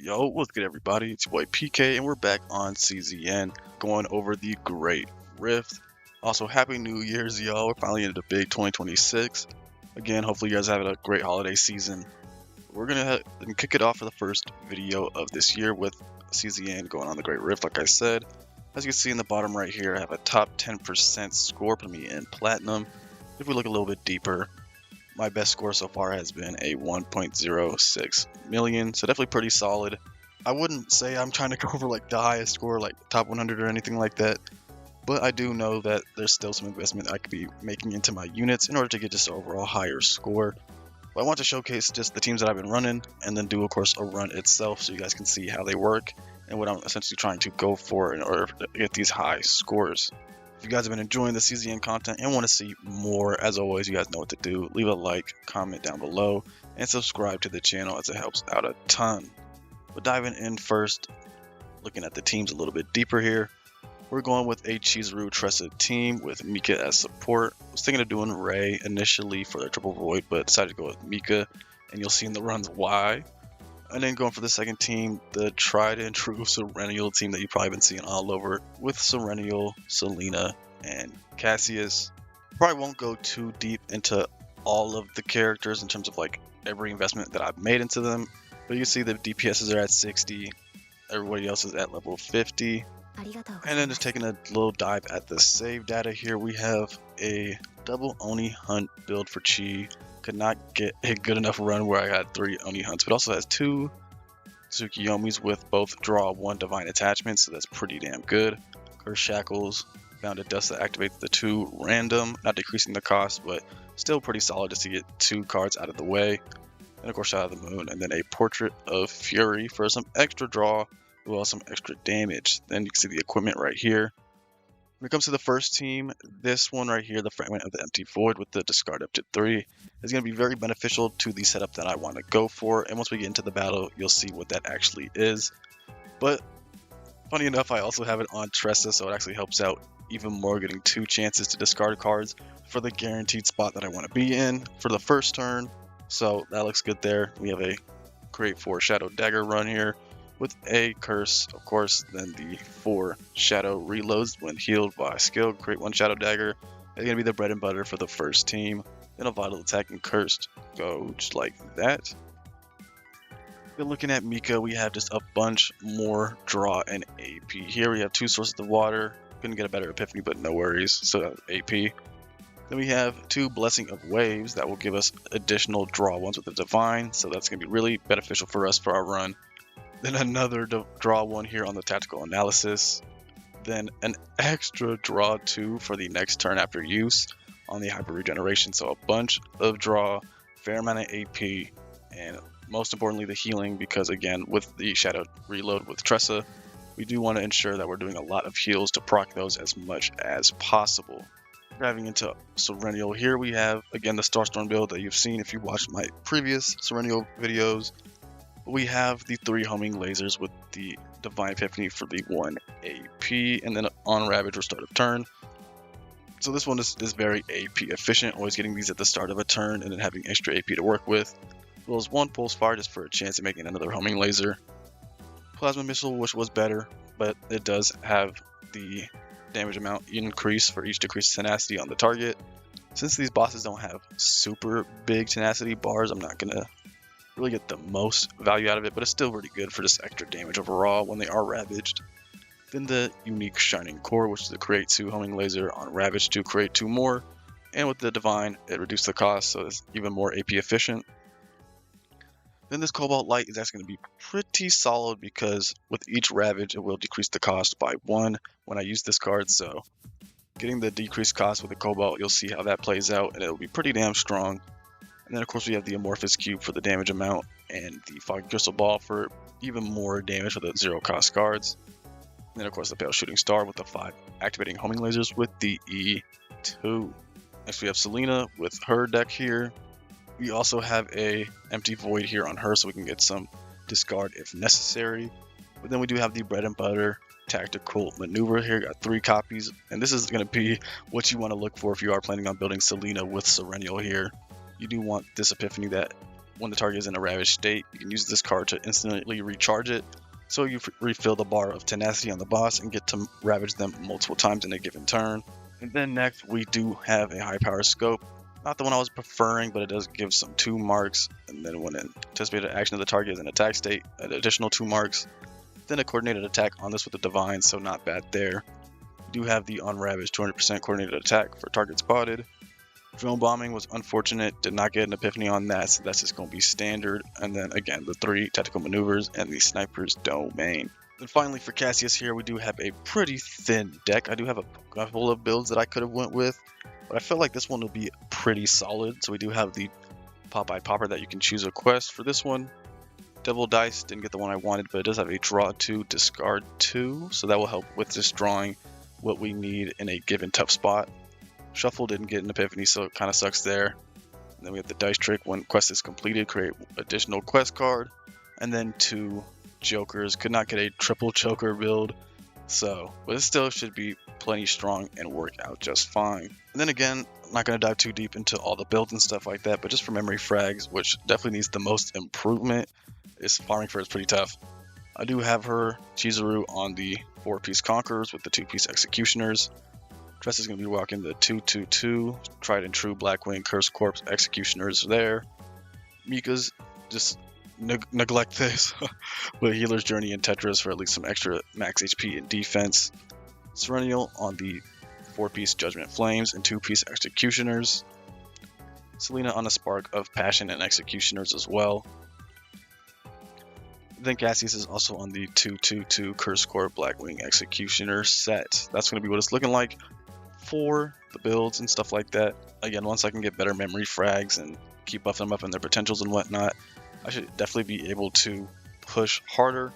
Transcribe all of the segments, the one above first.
Yo, what's good everybody? It's your boy PK and we're back on CZN going over the Great Rift. Also, Happy New Year's, y'all. We're finally into the big 2026. Again, hopefully you guys have a great holiday season. We're going to kick it off for the first video of this year with CZN going on the Great Rift, like I said. As you can see in the bottom right here, I have a top 10% score putting me in Platinum. If we look a little bit deeper, my best score so far has been a 1.06 million, so definitely pretty solid. I wouldn't say I'm trying to go for like the highest score, like top 100 or anything like that, but I do know that there's still some investment I could be making into my units in order to get just an overall higher score. But I want to showcase just the teams that I've been running and then do, of course, a run itself so you guys can see how they work and what I'm essentially trying to go for in order to get these high scores. If you guys have been enjoying the CZN content and want to see more, as always, you guys know what to do. Leave a like, comment down below, and subscribe to the channel as it helps out a ton. But diving in first, looking at the teams a little bit deeper here, we're going with a Chizuru trusted team with Mika as support. I was thinking of doing Ray initially for the triple void, but decided to go with Mika, and you'll see in the runs why. And then going for the second team, the tried and true Sereniel team that you've probably been seeing all over with Sereniel, Selena, and Cassius. Probably won't go too deep into all of the characters in terms of like every investment that I've made into them. But you can see the DPSs are at 60, everybody else is at level 50. And then just taking a little dive at the save data here, we have a double Oni hunt build for Chi. Could not get a good enough run where I got 3 Oni hunts, but also has 2 Tsukiyomis with both draw 1 divine attachments, so that's pretty damn good. Curse Shackles, found a dust that activates the 2 random, not decreasing the cost, but still pretty solid just to get 2 cards out of the way. And of course, Shadow of the Moon, and then a Portrait of Fury for some extra draw, as well as some extra damage. Then you can see the equipment right here. When it comes to the first team, this one right here, the Fragment of the Empty Void with the discard up to 3, is going to be very beneficial to the setup that I want to go for. And once we get into the battle, you'll see what that actually is. But funny enough, I also have it on Tressa, so it actually helps out even more, getting 2 chances to discard cards for the guaranteed spot that I want to be in for the first turn. So that looks good there. We have a Create 4 Shadow Dagger run here with a curse, of course, then the 4 shadow reloads when healed by skill. Create 1 shadow dagger. It's going to be the bread and butter for the first team. Then a vital attack and cursed. Go just like that. Then looking at Mika, we have just a bunch more draw and AP. Here we have 2 sources of water. Couldn't get a better epiphany, but no worries. So AP. Then we have 2 Blessing of Waves that will give us additional draw ones with the divine. So that's going to be really beneficial for us for our run. Then another draw 1 here on the tactical analysis. Then an extra draw 2 for the next turn after use on the hyper regeneration. So a bunch of draw, fair amount of AP, and most importantly the healing, because again with the shadow reload with Tressa, we do want to ensure that we're doing a lot of heals to proc those as much as possible. Diving into Sereniel, here we have again the Starstorm build that you've seen if you watched my previous Sereniel videos. We have the 3 homing lasers with the Divine Epiphany for the 1 AP, and then on Ravage or start of turn. So this one is very AP efficient, always getting these at the start of a turn and then having extra AP to work with. As well as 1 Pulse Fire just for a chance of making another homing laser. Plasma Missile, which was better, but it does have the damage amount increase for each decreased tenacity on the target. Since these bosses don't have super big tenacity bars, I'm not going to really get the most value out of it, but it's still really good for just extra damage overall when they are ravaged. Then the unique Shining Core, which is the create 2 homing laser on Ravage to create 2 more, and with the divine it reduced the cost, so it's even more AP efficient. Then this Cobalt Light is actually going to be pretty solid because with each Ravage it will decrease the cost by 1 when I use this card, so getting the decreased cost with the Cobalt, you'll see how that plays out, and it'll be pretty damn strong. And then of course we have the Amorphous Cube for the damage amount, and the Foggy Crystal Ball for even more damage for the 0 cost cards. And then of course the Pale Shooting Star with the 5 activating homing lasers with the E2. Next we have Selena with her deck here. We also have a Empty Void here on her so we can get some discard if necessary. But then we do have the bread and butter tactical maneuver here. Got 3 copies, and this is going to be what you want to look for if you are planning on building Selena with Sereniel here. You do want this epiphany that when the target is in a ravaged state, you can use this card to instantly recharge it. So you refill the bar of tenacity on the boss and get to ravage them multiple times in a given turn. And then next we do have a high power scope. Not the one I was preferring, but it does give some 2 marks. And then when anticipated action of the target is in attack state, an additional 2 marks. Then a coordinated attack on this with the divine, so not bad there. We do have the unravaged 200% coordinated attack for target spotted. Drone bombing was unfortunate, did not get an epiphany on that, so that's just going to be standard. And then again, the 3 tactical maneuvers and the sniper's domain. Then finally for Cassius here, we do have a pretty thin deck. I do have a couple of builds that I could have went with, but I felt like this one would be pretty solid. So we do have the Popeye Popper that you can choose a quest for this one. Devil Dice, didn't get the one I wanted, but it does have a draw 2, discard 2, so that will help with just drawing what we need in a given tough spot. Shuffle didn't get an epiphany, so it kind of sucks there. And then we have the dice trick. When quest is completed, create additional quest card. And then 2 jokers. Could not get a triple joker build, but it still should be plenty strong and work out just fine. And then again, I'm not going to dive too deep into all the builds and stuff like that, but just for memory frags, which definitely needs the most improvement, is farming for is pretty tough. I do have her Chizuru on the 4-piece Conquerors with the 2-piece Executioners. Dress is going to be walking the 2-2-2 tried and true Blackwing Curse Corpse Executioners there. Mika's just neglect this with Healer's Journey and Tetris for at least some extra max HP and defense. Sereniel on the 4-piece Judgment Flames and 2-piece Executioners. Selena on a Spark of Passion and Executioners as well. Then Cassius is also on the 2-2-2 Curse Corp Blackwing Executioner set. That's going to be what it's looking like for the builds and stuff like that. Again, once I can get better memory frags and keep buffing them up in their potentials and whatnot, I should definitely be able to push harder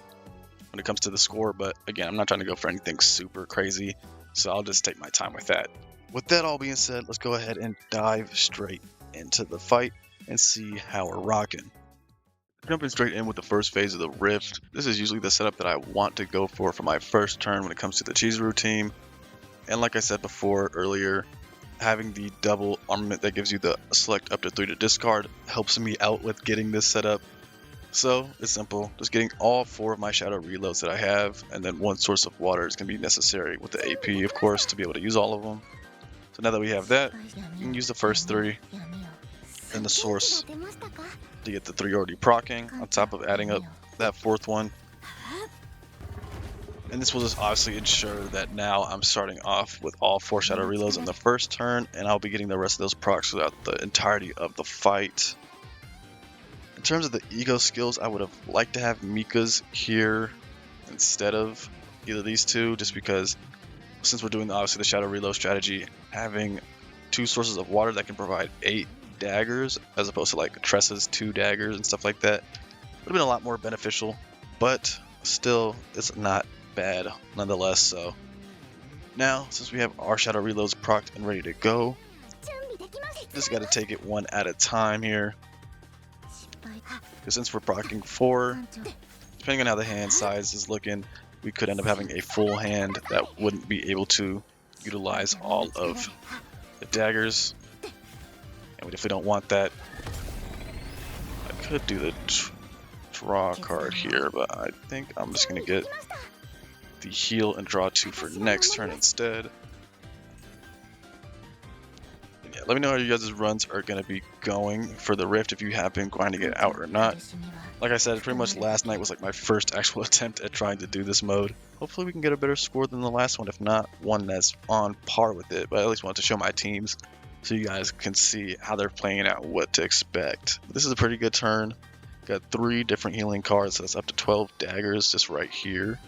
when it comes to the score. But again, I'm not trying to go for anything super crazy, so I'll just take my time with that. With that all being said, let's go ahead and dive straight into the fight and see how we're rocking. Jumping straight in with the first phase of the Rift, this is usually the setup that I want to go for my first turn when it comes to the Chizuru team. And like I said before earlier, having the double armament that gives you the select up to 3 to discard helps me out with getting this set up. So it's simple, just getting all 4 of my shadow reloads that I have, and then 1 source of water is going to be necessary with the AP, of course, to be able to use all of them. So now that we have that, you can use the first 3 and the source to get the 3 already proccing, on top of adding up that 4th one. And this will just obviously ensure that now I'm starting off with all 4 shadow reloads on the first turn, and I'll be getting the rest of those procs throughout the entirety of the fight. In terms of the ego skills, I would have liked to have Mika's here instead of either of these 2, just because since we're doing obviously the shadow reload strategy, having 2 sources of water that can provide 8 daggers as opposed to like Tressa's 2 daggers and stuff like that would have been a lot more beneficial, but still it's not bad nonetheless. So now, since we have our shadow reloads procced and ready to go, just got to take it one at a time here, because since we're proccing 4, depending on how the hand size is looking, we could end up having a full hand that wouldn't be able to utilize all of the daggers. And we definitely don't want that. I could do the draw card here, but I think I'm just going to get the heal and draw 2 for next turn instead. And yeah, let me know how you guys' runs are going to be going for the Rift, if you have been grinding it out or not. Like I said, pretty much last night was like my first actual attempt at trying to do this mode. Hopefully we can get a better score than the last one, if not one that's on par with it, but I at least wanted to show my teams so you guys can see how they're playing out, what to expect. This is a pretty good turn. Got 3 different healing cards, so that's up to 12 daggers just right here.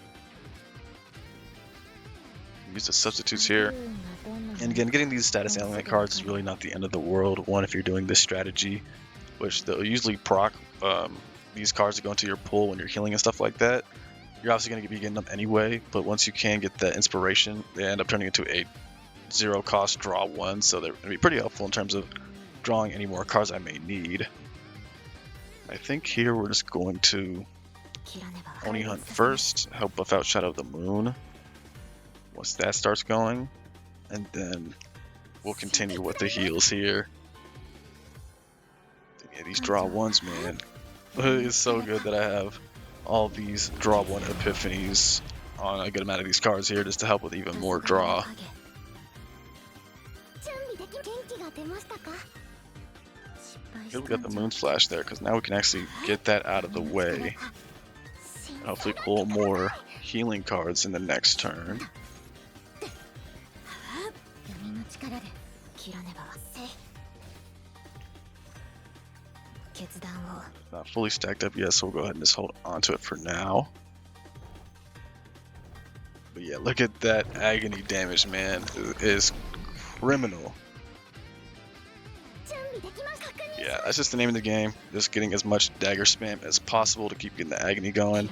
Use the substitutes here. And again, getting these status element cards is really not the end of the world. One, if you're doing this strategy, which they'll usually proc these cards to go into your pool when you're healing and stuff like that. You're obviously going to be getting them anyway, but once you can get the inspiration, they end up turning into a 0 cost draw 1, so they're going to be pretty helpful in terms of drawing any more cards I may need. I think here we're just going to Oni Hunt first, help buff out Shadow of the Moon once that starts going, and then we'll continue with the heals here. Yeah, these draw ones, man. It's so good that I have all these draw one epiphanies on a good amount of these cards here just to help with even more draw. Good, we got the moon flash there because now we can actually get that out of the way. And hopefully pull more healing cards in the next turn. Not fully stacked up yet, so we'll go ahead and just hold on to it for now. But yeah, look at that agony damage, man. It is criminal. Yeah, that's just the name of the game. Just getting as much dagger spam as possible to keep getting the agony going.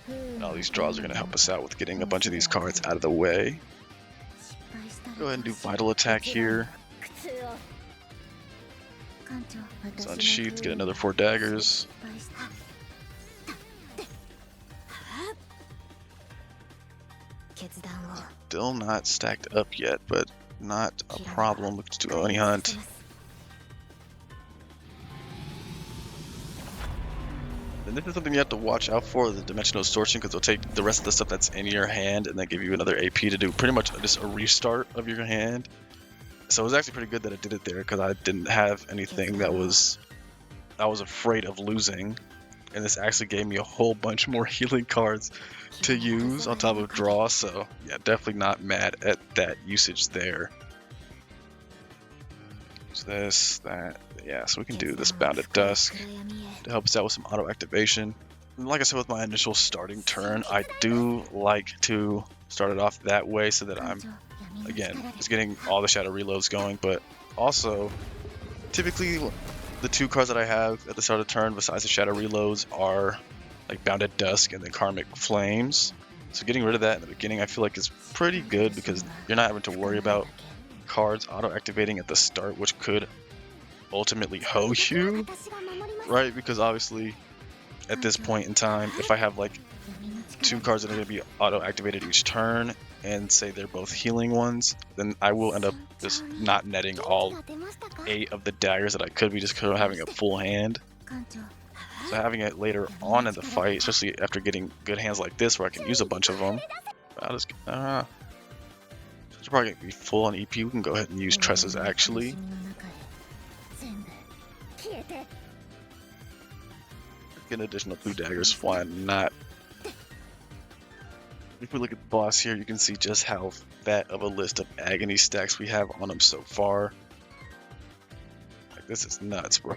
And all these draws are going to help us out with getting a bunch of these cards out of the way. Go ahead and do Vital Attack here. Let's unsheath, get another 4 daggers. Still not stacked up yet, but not a problem. Let's do Oni Hunt. And this is something you have to watch out for, the Dimensional Distortion, because they'll take the rest of the stuff that's in your hand and then give you another AP to do pretty much just a restart of your hand. So it was actually pretty good that I did it there because I didn't have anything that I was afraid of losing. And this actually gave me a whole bunch more healing cards to use on top of draw. So yeah, definitely not mad at that usage there. So this, that, yeah, so we can do this Bounded Dusk to help us out with some auto activation. And like I said with my initial starting turn, I do like to start it off that way so that I'm, again, just getting all the shadow reloads going, but also typically the 2 cards that I have at the start of the turn besides the shadow reloads are like Bounded Dusk and then Karmic Flames. So getting rid of that in the beginning I feel like is pretty good because you're not having to worry about cards auto-activating at the start, which could ultimately hoe you, right? Because obviously at this point in time, if I have like 2 cards that are going to be auto-activated each turn and say they're both healing ones, then I will end up just not netting all 8 of the daggers that I could be just having a full hand. So having it later on in the fight, especially after getting good hands like this where I can use a bunch of them, I'll just it's probably going to be full on EP. We can go ahead and use Tresses actually. Get an additional 2 daggers, why not? If we look at the boss here, you can see just how fat of a list of agony stacks we have on him so far. Like, this is nuts, bro.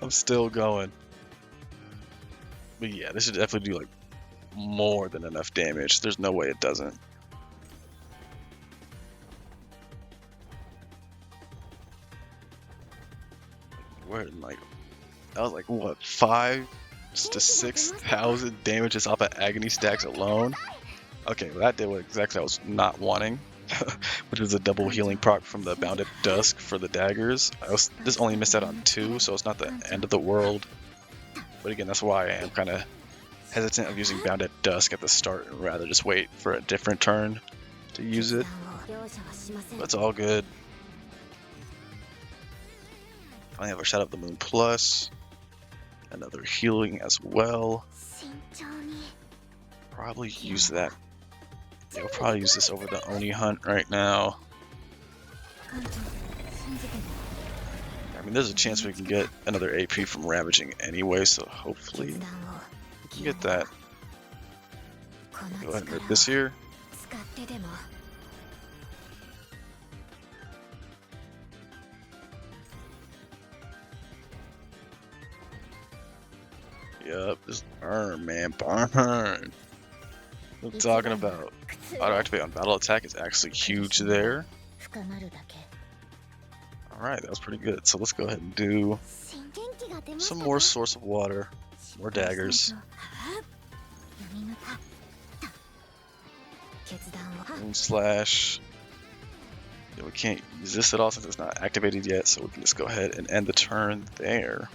I'm still going. But yeah, this should definitely do like more than enough damage. There's no way it doesn't. Where like that was like what 5 to 6,000 damages off of agony stacks alone. Okay, well, that did what exactly I was not wanting, which is a double healing proc from the Bounded Dusk for the daggers. I just only missed out on 2, so it's not the end of the world. But again, that's why I am kind of hesitant of using Bounded Dusk at the start and rather just wait for a different turn to use it. That's all good. I have a Shadow of the Moon Plus, another healing as well. Probably use that. Yeah, we'll probably use this over the Oni Hunt right now. I mean, there's a chance we can get another AP from Ravaging anyway, so hopefully we can get that. Go ahead and rip this here. Yup, just burn, man, burn. What I'm talking about. Auto activate on battle attack is actually huge there. Alright, that was pretty good. So let's go ahead and do some more Source of Water, more daggers. Moon Slash. Yeah, we can't use this at all since it's not activated yet, so we can just go ahead and end the turn there.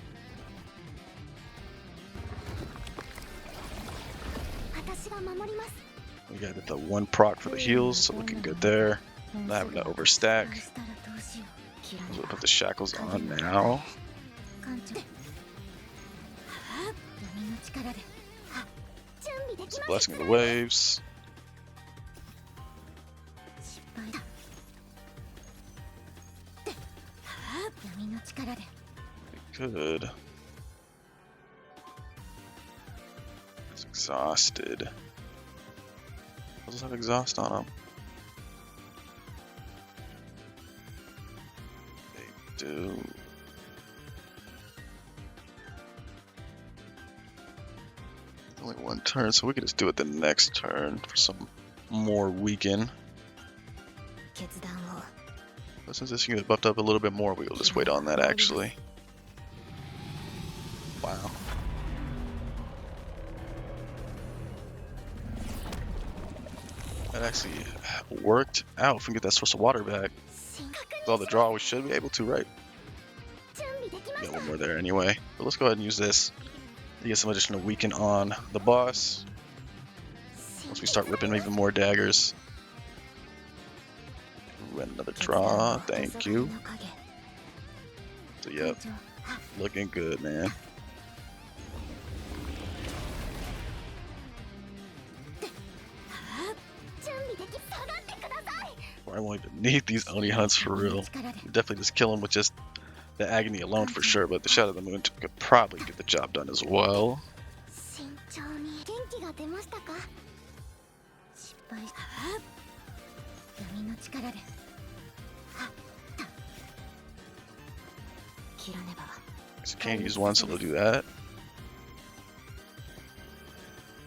We got the 1 proc for the heals, so looking good there. Not having to overstack. put the shackles on now. It's a blessing of the waves. Good. It's exhausted. Does have exhaust on them? They do. Only one turn, so we could just do it the next turn for some more weaken. But since this can get buffed up a little bit more, we'll just wait on that actually. Wow. That actually worked out. If we can get that source of water back with all the draw, we should be able to, right? Got one more there anyway. But let's go ahead and use this to get some additional weaken on the boss. Once we start ripping even more daggers. Ooh, another draw. Thank you. So, yep. Looking good, man. I won't even need these Oni hunts for real. Definitely just kill them with just the agony alone for sure, but the Shadow of the Moon could probably get the job done as well. So can't use one, so we'll do that.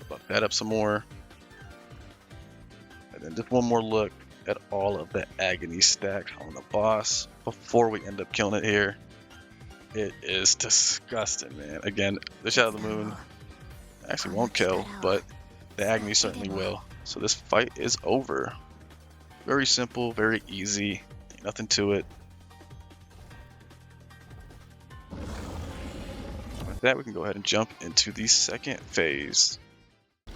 Buff that up some more. And then just one more look at all of the agony stack on the boss before we end up killing it here. It is disgusting, man. Again, the Shadow of the Moon actually won't kill, but the agony certainly will. So this fight is over. Very simple, very easy, nothing to it. With that, we can go ahead and jump into the second phase.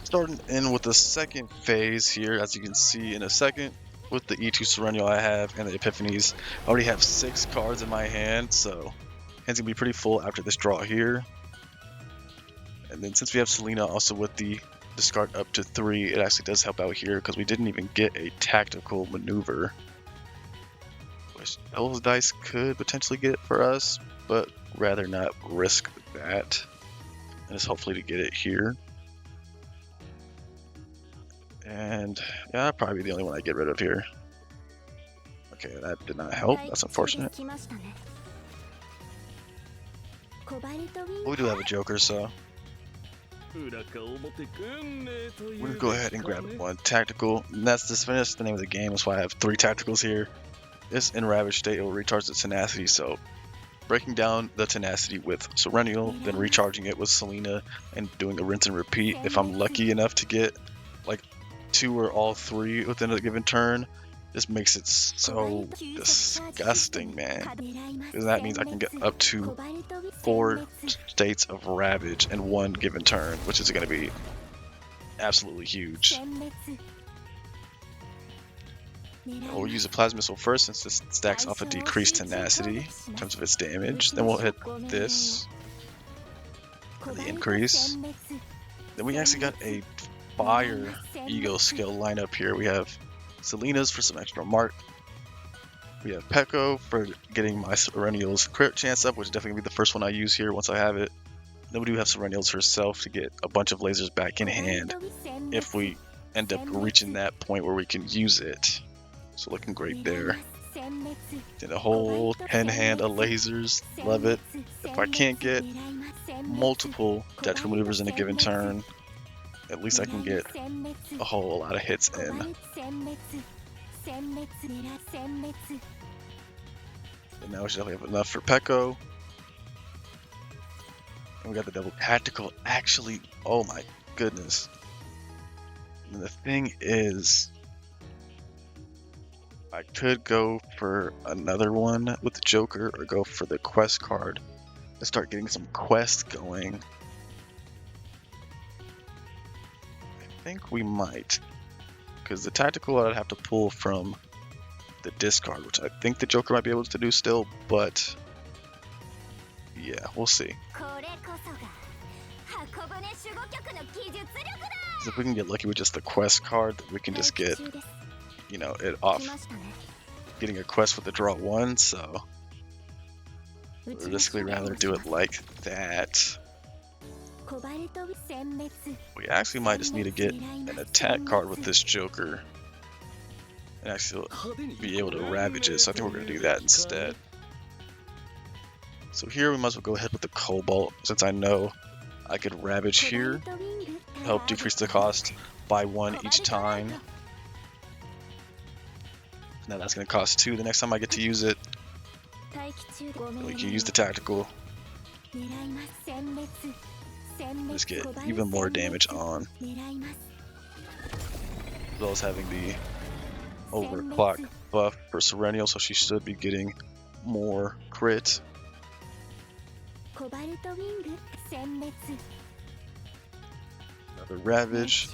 Starting in with the second phase here, as you can see in a second, with the E2 Sereniel I have and the Epiphanies. I already have 6 cards in my hand, so hand's gonna be pretty full after this draw here. And then since we have Selena also with the discard up to 3, it actually does help out here because we didn't even get a tactical maneuver. Which those dice could potentially get it for us, but rather not risk that. And just hopefully to get it here. And yeah, that'd probably be the only one I get rid of here. Okay, that did not help. That's unfortunate. But we do have a Joker, so we're gonna go ahead and grab one tactical. And that's just finished. The name of the game. That's why I have 3 tacticals here. This in Ravaged state, it will recharge the tenacity. So breaking down the tenacity with Sereniel, then recharging it with Selena, and doing a rinse and repeat. If I'm lucky enough to get like 2 or all 3 within a given turn, this makes it so disgusting, man. Because that means I can get up to 4 states of Ravage in one given turn, which is going to be absolutely huge. We'll use a Plasma Missile first, since this stacks off a decreased tenacity in terms of its damage. Then we'll hit this for the increase. Then we actually got a fire ego skill lineup here. We have Selena's for some extra mark. We have Pekko for getting my Sereniel's crit chance up, which is definitely going to be the first one I use here once I have it. Then we do have Sereniel's herself to get a bunch of lasers back in hand if we end up reaching that point where we can use it. So looking great there. Did a whole 10 hand of lasers. Love it. If I can't get multiple tactical maneuvers in a given turn, at least I can get a whole lot of hits in. And now we should definitely have enough for Pekko. And we got the double tactical. Actually, oh my goodness. And the thing is, I could go for another one with the Joker or go for the quest card and start getting some quests going. I think we might, because the tactical I'd have to pull from the discard, which I think the Joker might be able to do still, but yeah, we'll see. 'Cause if we can get lucky with just the quest card, we can just get, you know, it off getting a quest with the draw 1, so realistically rather do it like that. We actually might just need to get an attack card with this Joker and actually be able to ravage it, so I think we're going to do that instead. So here we might as well go ahead with the Cobalt, since I know I could ravage here, help decrease the cost by 1 each time. Now that's going to cost 2 the next time I get to use it. We can use the tactical. Just get even more damage on. As well as having the overclock buff for Sereniel, so she should be getting more crit. Another ravage.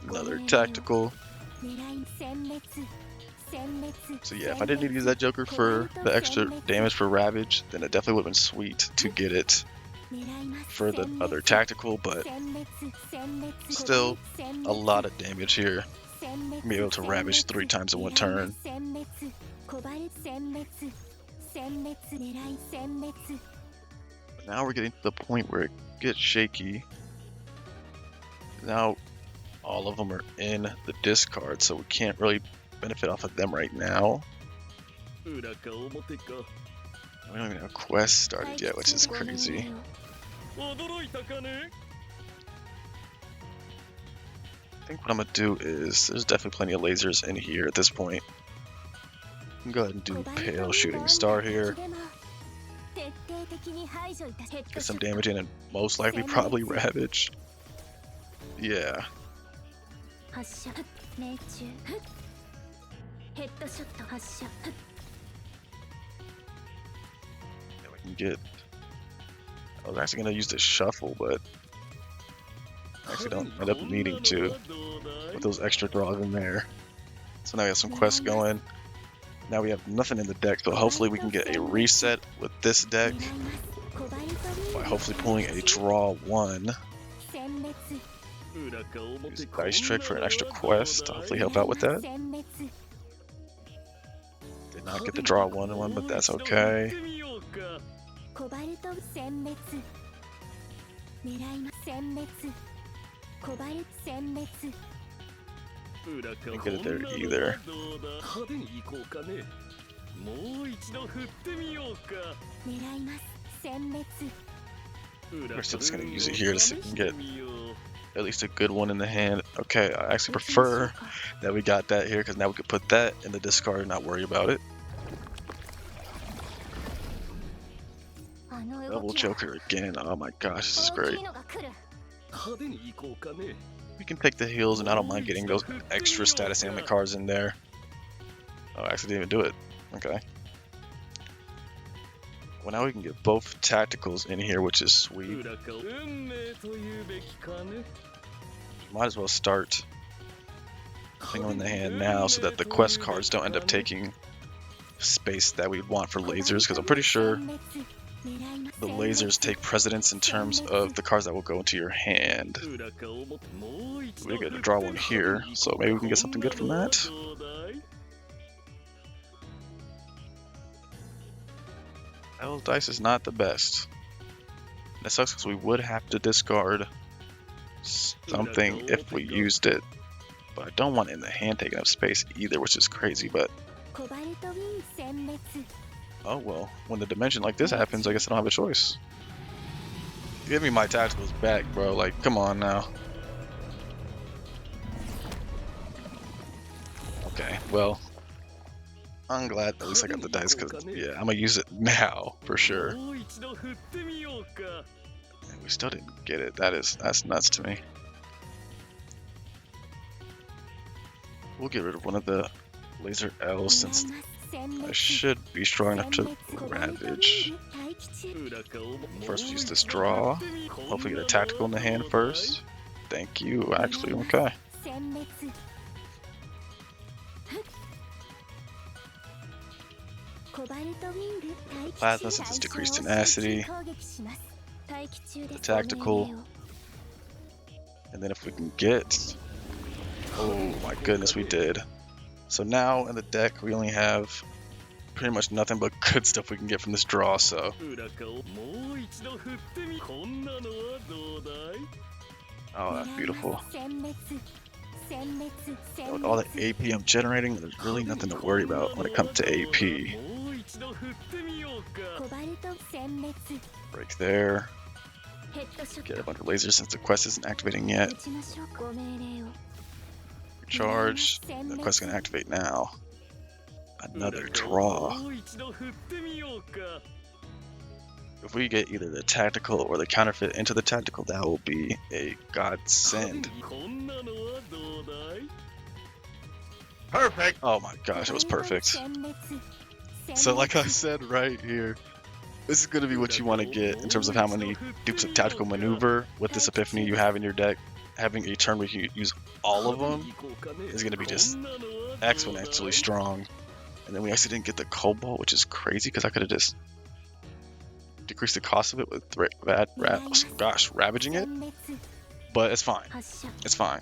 Another tactical. So yeah, if I didn't need to use that Joker for the extra damage for ravage, then it definitely would have been sweet to get it for the other tactical, but still a lot of damage here. Be able to ravage 3 times in 1 turn. Now we're getting to the point where it gets shaky. Now all of them are in the discard, so we can't really benefit off of them right now. We don't even have quests started yet, which is crazy. I think what I'm gonna do is, there's definitely plenty of lasers in here at this point. I can go ahead and do Pale Shooting Star here. Get some damage in and most likely probably ravage. Yeah. We can get. I was actually gonna use the shuffle, but I actually don't end up needing to with those extra draws in there. So now we have some quests going. Now we have nothing in the deck, so hopefully we can get a reset with this deck by hopefully pulling a draw 1. Use a dice trick for an extra quest to hopefully help out with that. Did not get the draw 1 but that's okay. Didn't get it there either. We're still just gonna use it here to see if we can get at least a good one in the hand. Okay, I actually prefer that we got that here, because now we could put that in the discard and not worry about it. Double Joker again. Oh my gosh, this is great. We can take the heals, and I don't mind getting those extra status ailment cards in there. Oh, I actually didn't even do it. Okay. Well, now we can get both tacticals in here, which is sweet. Might as well start putting them in the hand now, so that the quest cards don't end up taking space that we'd want for lasers, because I'm pretty sure the lasers take precedence in terms of the cards that will go into your hand. We get to draw 1 here, so maybe we can get something good from that. L dice is not the best. That sucks because we would have to discard something if we used it, but I don't want it in the hand taking up space either, which is crazy. But oh well, when the dimension like this happens, I guess I don't have a choice. Give me my tacticals back, bro. Like, come on now. Okay, well, I'm glad at least I got the dice, because yeah, I'm gonna use it now for sure. And we still didn't get it. That's nuts to me. We'll get rid of one of the laser L's, since I should be strong enough to ravage. First, we use this draw. Hopefully, get a tactical in the hand first. Thank you. Actually, okay. Plasma since it's decreased tenacity. The tactical. And then if we can get... Oh my goodness, we did. So now in the deck we only have pretty much nothing but good stuff we can get from this draw, so... Oh, that's beautiful. With all the AP I'm generating, there's really nothing to worry about when it comes to AP. Break there. Get a bunch of lasers since the quest isn't activating yet. Recharge. The quest can activate now. Another draw. If we get either the tactical or the counterfeit into the tactical, that will be a godsend. Perfect. Oh my gosh, it was perfect. So like I said right here, this is going to be what you want to get in terms of how many dupes of tactical maneuver with this epiphany you have in your deck. Having a turn where you can use all of them is going to be just exponentially strong. And then we actually didn't get the cobalt, which is crazy because I could have just decreased the cost of it with ravaging it. But it's fine. It's fine.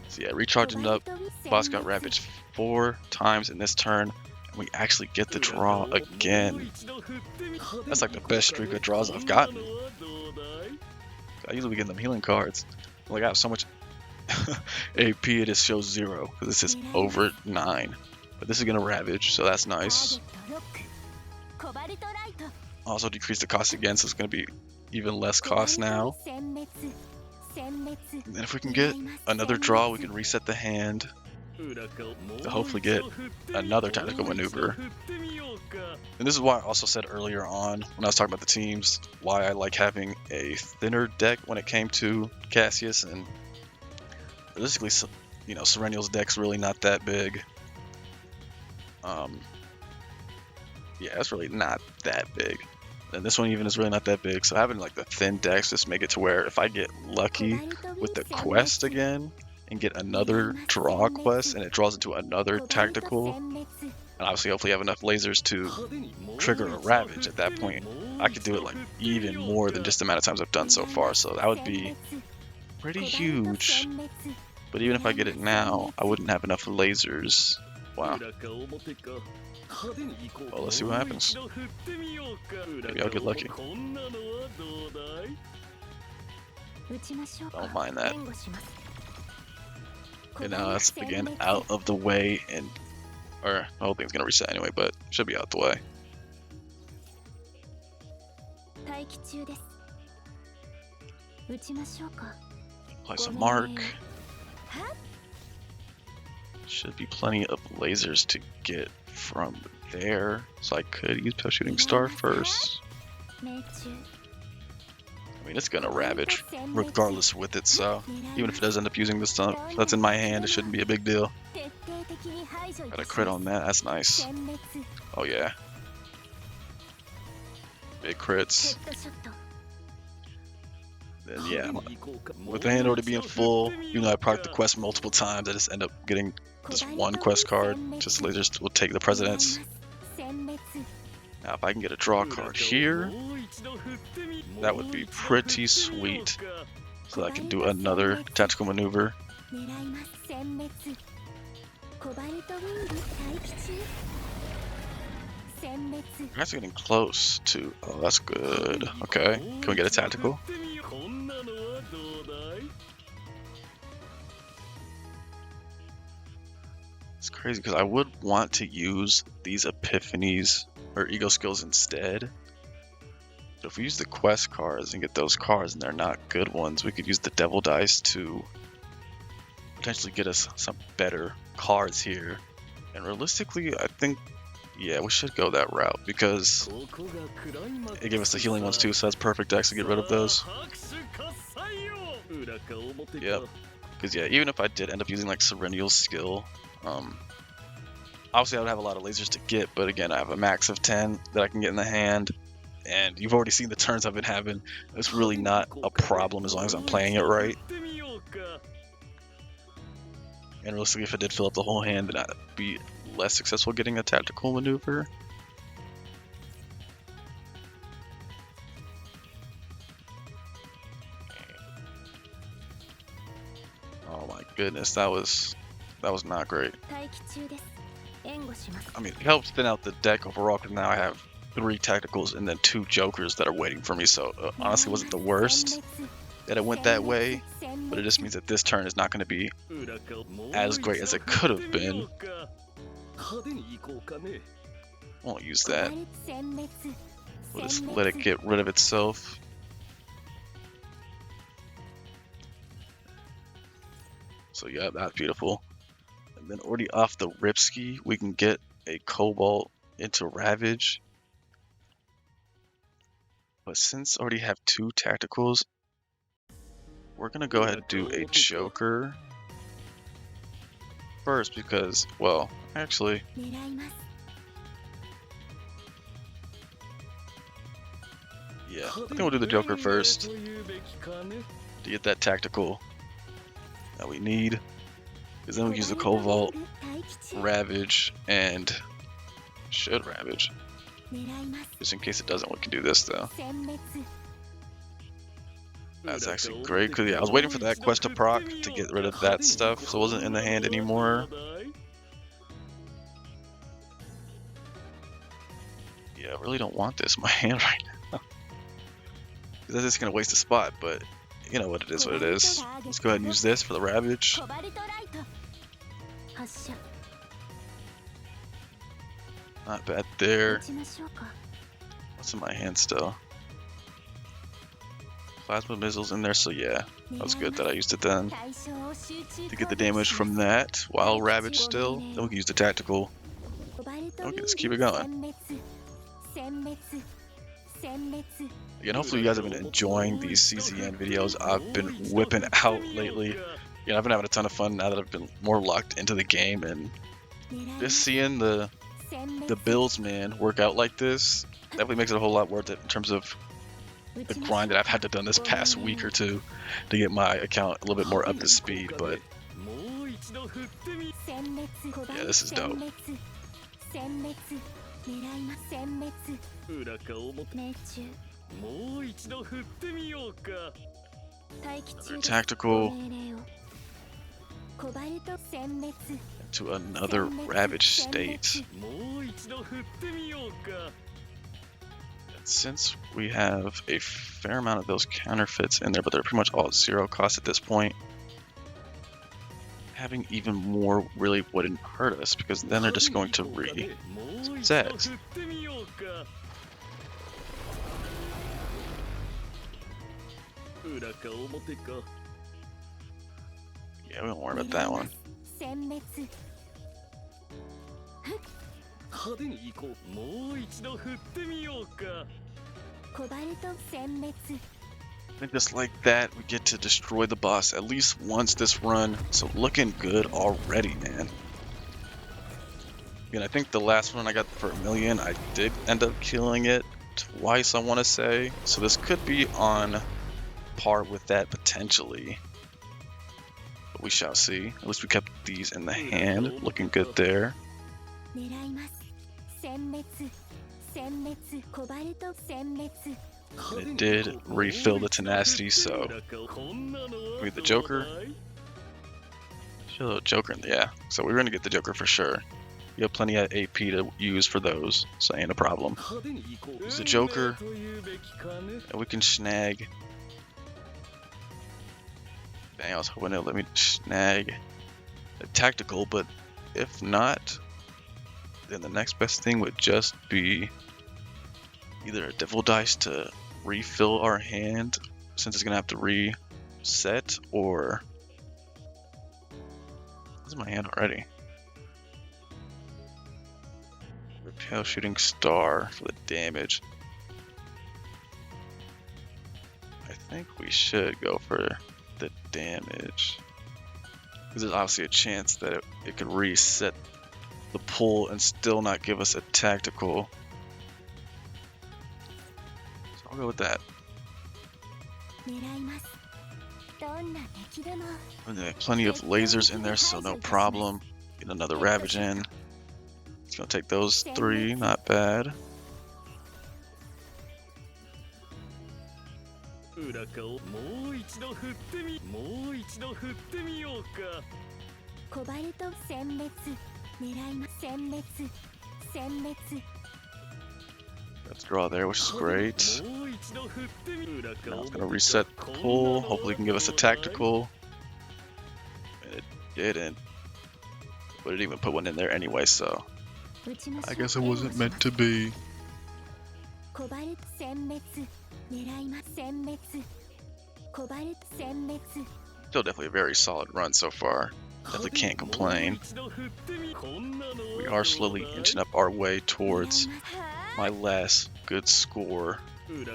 So yeah, recharging up. Boss got ravaged 4 times in this turn. And we actually get the draw again. That's like the best streak of draws I've gotten. I usually get them healing cards. Like I have so much AP, it just shows 0 because it's just over 9. But this is gonna ravage, so that's nice. Also decrease the cost again, so it's gonna be even less cost now. And then if we can get another draw, we can reset the hand to hopefully get another tactical maneuver. And this is why I also said earlier on when I was talking about the teams, why I like having a thinner deck when it came to Cassius. And realistically, you know, Sereniel's deck's really not that big. Yeah, it's really not that big. And this one even is really not that big. So having like the thin decks just make it to where if I get lucky with the quest again and get another draw quest and it draws into another tactical, and obviously hopefully have enough lasers to trigger a ravage at that point, I could do it like even more than just the amount of times I've done so far. So that would be pretty huge. But even if I get it now, I wouldn't have enough lasers. Wow. Well, let's see what happens. Maybe I'll get lucky. Don't mind that. And now that's again out of the way, and or the whole thing's gonna reset anyway, but should be out the way. Place a mark. Should be plenty of lasers to get from there, so I could use Pale Shooting Star first. I mean, it's gonna ravage regardless with it, so even if it does end up using the stuff that's in my hand, it shouldn't be a big deal. Got a crit on that, that's nice. Oh yeah. Big crits. Then yeah, with the hand already being full, even though I procced the quest multiple times, I just end up getting this one quest card. Just lasers will take the precedence. Now if I can get a draw card here, that would be pretty sweet. So I can do another tactical maneuver. We're actually getting close to... Oh, that's good. Okay, can we get a tactical? It's crazy because I would want to use these epiphanies or ego skills instead. But if we use the quest cards and get those cards and they're not good ones, we could use the devil dice to potentially get us some better cards here. And realistically, I think, yeah, we should go that route because it gave us the healing ones too, so that's perfect to actually get rid of those. Yep. Because yeah, even if I did end up using like Sereniel's skill, obviously I would have a lot of lasers to get, but again, I have a max of 10 that I can get in the hand, and you've already seen the turns I've been having. It's really not a problem as long as I'm playing it right. And realistically, if I did fill up the whole hand, then I'd be less successful getting a tactical maneuver. Oh my goodness, that was not great. I mean, it helps thin out the deck overall because now I have 3 tacticals and then 2 jokers that are waiting for me. So honestly, it wasn't the worst that it went that way, but it just means that this turn is not going to be as great as it could have been. Won't use that. We'll just let it get rid of itself. So yeah, that's beautiful. And then already off the Ripski, we can get a Cobalt into Ravage. But since I already have 2 tacticals, we're gonna go ahead and do a Joker first because, well, actually, yeah, I think we'll do the Joker first to get that tactical that we need. Because then we use the Cobalt, Ravage, and should Ravage. Just in case it doesn't, we can do this though. That's actually great, because yeah, I was waiting for that quest to proc to get rid of that stuff, so it wasn't in the hand anymore. Yeah, I really don't want this in my hand right now. That's just going to waste a spot, but you know what it is, what it is. Let's go ahead and use this for the Ravage. Not bad there. What's in my hand still? Plasma missiles in there, so yeah, that was good that I used it then to get the damage from that while Ravage still. Then we can use the tactical. Okay, let's keep it going. Again, hopefully you guys have been enjoying these CZN videos I've been whipping out lately. You know, I've been having a ton of fun now that I've been more locked into the game, and just seeing the builds, man, work out like this definitely makes it a whole lot worth it in terms of the grind that I've had to done this past week or two to get my account a little bit more up to speed. But yeah, this is dope. Another tactical to another Ravage state. And since we have a fair amount of those counterfeits in there, but they're pretty much all at 0 cost at this point, having even more really wouldn't hurt us, because then they're just going to reset. Yeah, we don't worry about that one. I think just like that, we get to destroy the boss at least once this run. So looking good already, man. And I think the last one I got for 1 million, I did end up killing it twice, I want to say. So this could be on par with that potentially. But we shall see. At least we kept these in the hand. Looking good there. It did refill the tenacity, so we get the Joker. Show the Joker in the, yeah. So we're gonna get the Joker for sure. You have plenty of AP to use for those, so ain't a problem. Use the Joker, and we can snag. Dang, I was hoping it'll let me snag a tactical, but if not, then the next best thing would just be either a Devil Dice to refill our hand, since it's gonna have to reset, or what's in my hand already? Repel Shooting Star for the damage. I think we should go for the damage, because there's obviously a chance that it could reset the pull and still not give us a tactical. So I'll go with that. And there are plenty of lasers in there, so no problem. Get another Ravage in. It's gonna take those 3, not bad. Let's draw there, which is great. Now it's gonna reset the pull. Hopefully, it can give us a tactical. And it didn't. But it didn't even put one in there anyway, so I guess it wasn't meant to be. Still definitely a very solid run so far. Definitely can't complain. We are slowly inching up our way towards my last good score. And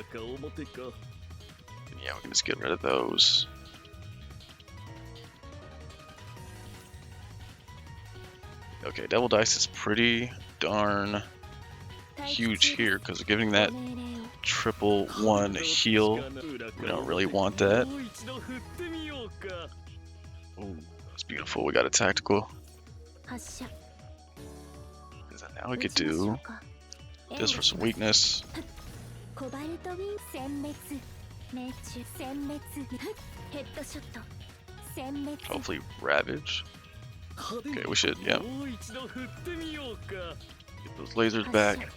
yeah, we can just get rid of those. Okay, Devil Dice is pretty darn huge here because we're giving that triple 1 heal. We don't really want that. Ooh, that's beautiful. We got a tactical. Now we could do this for some weakness. Hopefully Ravage. Okay, we should, yeah. Get those lasers back.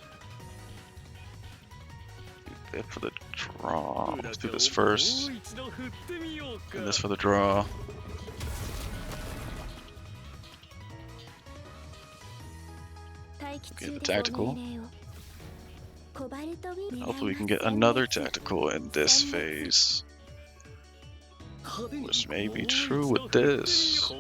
Do that for the draw. Let's do this first. And this for the draw. Okay, the tactical. Hopefully we can get another tactical in this phase. Which may be true with this.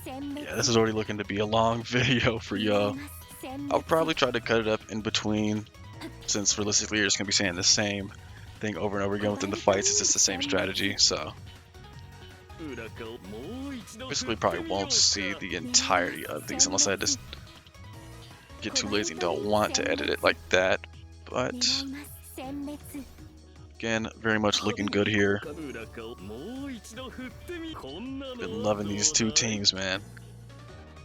Yeah, this is already looking to be a long video for y'all. I'll probably try to cut it up in between, since realistically you're just going to be saying the same thing over and over again within the fights. It's just the same strategy, so basically probably won't see the entirety of these unless I just get too lazy and don't want to edit it like that. But again, very much looking good here. Been loving these two teams, man.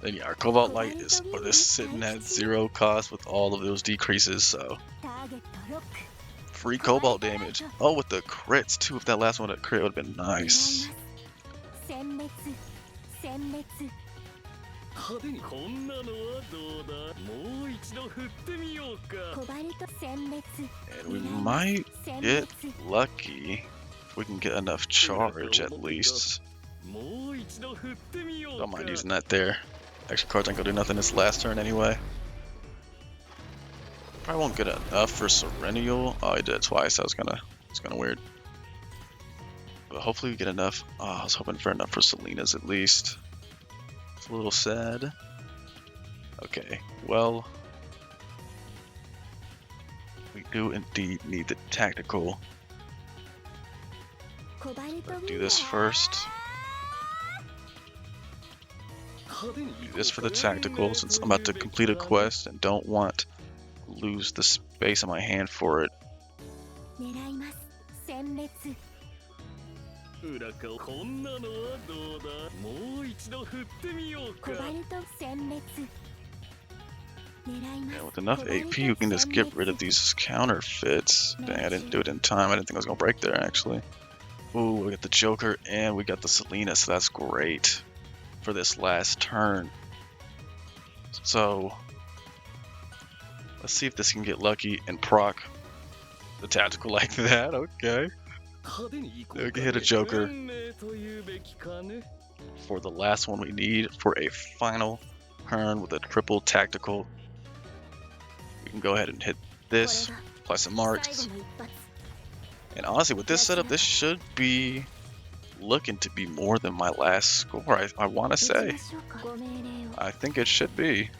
Then yeah, our Cobalt Light is just sitting at 0 cost with all of those decreases, so free Cobalt damage. Oh, with the crits too. If that last one had crit, would have been nice. And we might get lucky if we can get enough charge at least. Don't mind using that there. Extra cards aren't gonna do nothing this last turn anyway. Probably won't get enough for Sereniel. Oh, I did it twice. It's kind of weird. But hopefully we get enough. Oh, I was hoping for enough for Selena's at least. It's a little sad. Okay, well, we do indeed need the tactical. Do this first. Do this for the tactical since I'm about to complete a quest and don't want to lose the space in my hand for it. Yeah, with enough AP, you can just get rid of these counterfeits. Dang, I didn't do it in time. I didn't think I was going to break there, actually. Ooh, we got the Joker and we got the Selena, so that's great for this last turn. So, let's see if this can get lucky and proc the tactical like that. Okay. We can hit a Joker for the last one we need for a final turn with a triple tactical. We can go ahead and hit this, apply some marks. And honestly, with this setup, this should be looking to be more than my last score, I want to say. I think it should be.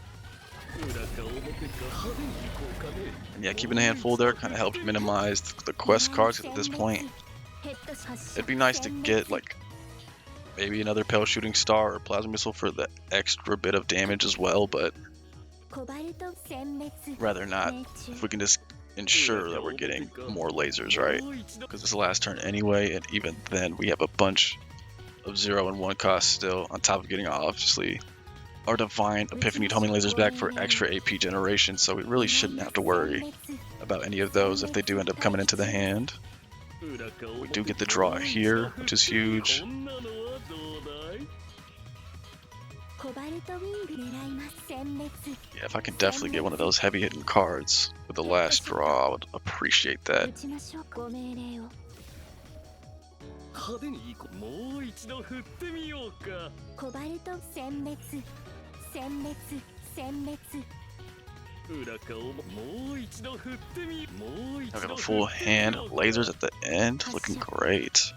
And yeah, keeping a handful there kind of helped minimize the quest cards at this point. It'd be nice to get like maybe another Pale Shooting Star or Plasma Missile for the extra bit of damage as well, but rather not. If we can just ensure that we're getting more lasers, right? Because it's the last turn anyway, and even then we have a bunch of 0 and 1 costs still, on top of getting obviously our Divine Epiphany homing lasers back for extra AP generation, so we really shouldn't have to worry about any of those if they do end up coming into the hand. We do get the draw here, which is huge. Yeah, if I can definitely get one of those heavy hitting cards with the last draw, I would appreciate that. I got a full hand of lasers at the end, looking great.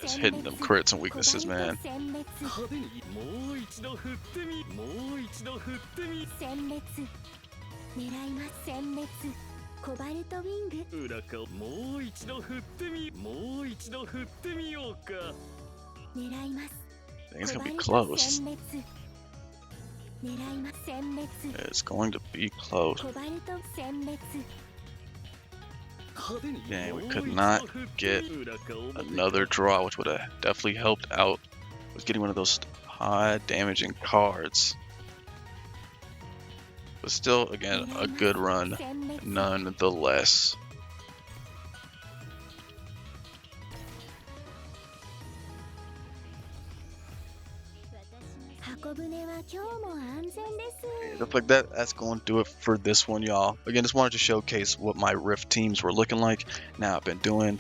Just hitting them crits and weaknesses, man. It's gonna be close. It's going to be close. Dang, we could not get another draw, which would have definitely helped out with getting one of those high damaging cards. But still, again, a good run nonetheless. Look like that's going to do it for this one, y'all. Again, just wanted to showcase what my Rift teams were looking like. Now I've been doing,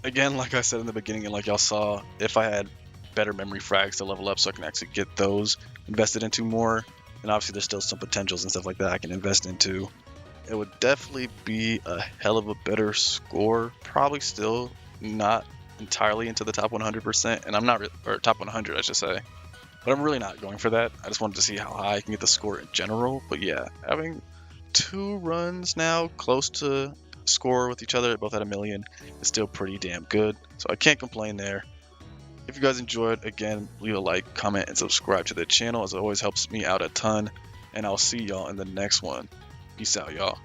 again, like I said in the beginning, and like y'all saw, if I had better memory frags to level up so I can actually get those invested into more, and obviously there's still some potentials and stuff like that I can invest into, it would definitely be a hell of a better score. Probably still not entirely into the top 100%, and I'm not, or top 100 I should say. But I'm really not going for that. I just wanted to see how high I can get the score in general. But yeah, having 2 runs now close to score with each other, both at 1,000,000, is still pretty damn good. So I can't complain there. If you guys enjoyed, again, leave a like, comment, and subscribe to the channel, as it always helps me out a ton. And I'll see y'all in the next one. Peace out, y'all.